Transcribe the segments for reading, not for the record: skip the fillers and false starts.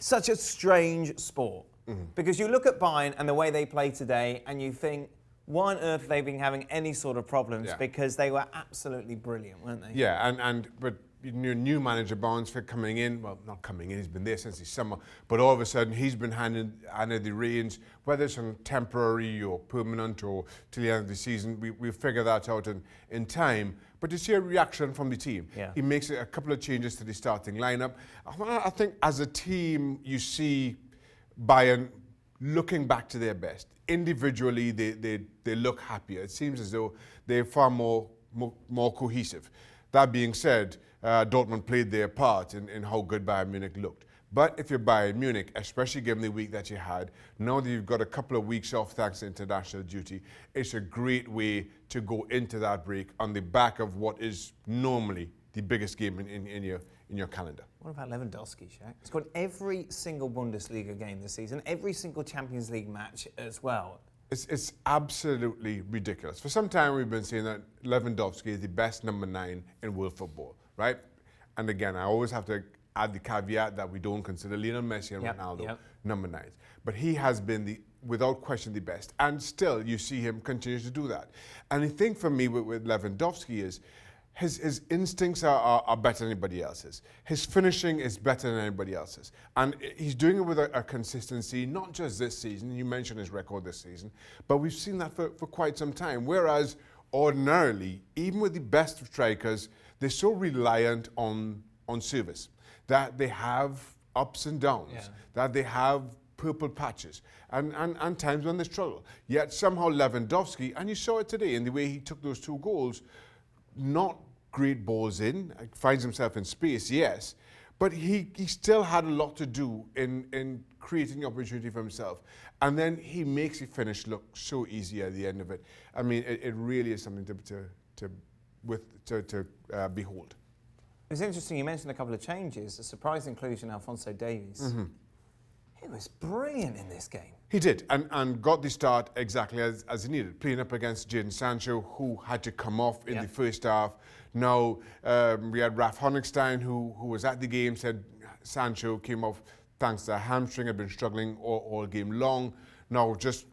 such a strange sport. Because you look at Bayern and the way they play today and you think, why on earth have they been having any sort of problems? Yeah. Because they were absolutely brilliant, weren't they? Yeah, but new manager Barnesford coming in, well, not coming in, he's been there since the summer, but all of a sudden he's been handed the reins, whether it's on temporary or permanent or till the end of the season, we'll figure that out in time. But you see a reaction from the team. Yeah. He makes a couple of changes to the starting lineup. I think as a team, you see Bayern looking back to their best. Individually, they look happier. It seems as though they're far more cohesive. That being said, Dortmund played their part in how good Bayern Munich looked. But if you're Bayern Munich, especially given the week that you had, now that you've got a couple of weeks off thanks to international duty, it's a great way to go into that break on the back of what is normally the biggest game in your calendar. What about Lewandowski, Shaq? He's got every single Bundesliga game this season, every single Champions League match as well. It's absolutely ridiculous. For some time we've been saying that Lewandowski is the best number 9 in world football, right? And again, I always have to add the caveat that we don't consider Lionel Messi and Ronaldo number 9s. But he has been, without question, the best. And still, you see him continue to do that. And the thing for me with Lewandowski is, his instincts are better than anybody else's. His finishing is better than anybody else's. And he's doing it with a consistency, not just this season. You mentioned his record this season. But we've seen that for quite some time. Whereas ordinarily, even with the best of strikers, they're so reliant on service that they have ups and downs, that they have purple patches, and times when they struggle. Yet somehow Lewandowski, and you saw it today in the way he took those 2 goals, not great balls in, finds himself in space, yes, but he still had a lot to do in creating opportunity for himself. And then he makes the finish look so easy at the end of it. I mean, it really is something to behold. It was interesting, you mentioned a couple of changes, a surprise inclusion of Alphonso Davies. He was brilliant in this game. He did, and got the start exactly as he needed, playing up against Jadon Sancho, who had to come off in the first half. Now, we had Ralf Honigstein, who was at the game, said Sancho came off thanks to a hamstring, had been struggling all game long. Now, just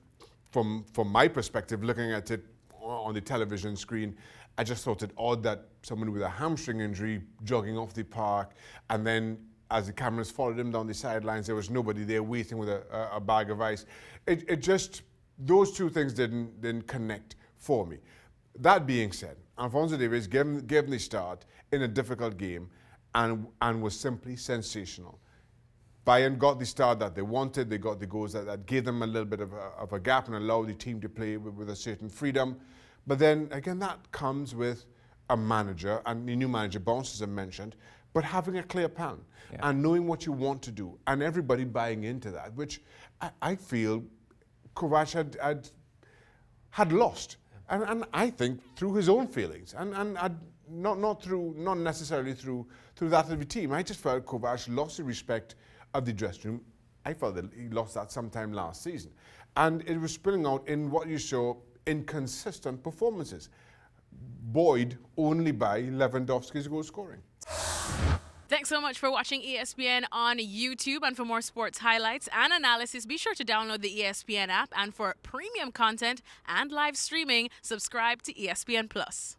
from my perspective, looking at it on the television screen, I just thought it odd that someone with a hamstring injury jogging off the park, and then as the cameras followed him down the sidelines, there was nobody there waiting with a bag of ice. It just, those 2 things didn't connect for me. That being said, Alphonso Davies gave the start in a difficult game and was simply sensational. Bayern got the start that they wanted. They got the goals that gave them a little bit of a gap and allowed the team to play with a certain freedom. But then, again, that comes with a manager, and the new manager, Bounce, as I mentioned, but having a clear plan and knowing what you want to do, and everybody buying into that, which I feel Kovac had lost, and I think through his own feelings, and not necessarily through that of the team. I just felt Kovac lost the respect of the dressing room. I felt that he lost that sometime last season, and it was spilling out in what you saw inconsistent performances, buoyed only by Lewandowski's goal scoring. Thanks so much for watching ESPN on YouTube. And for more sports highlights and analysis, be sure to download the ESPN app. And for premium content and live streaming, subscribe to ESPN Plus.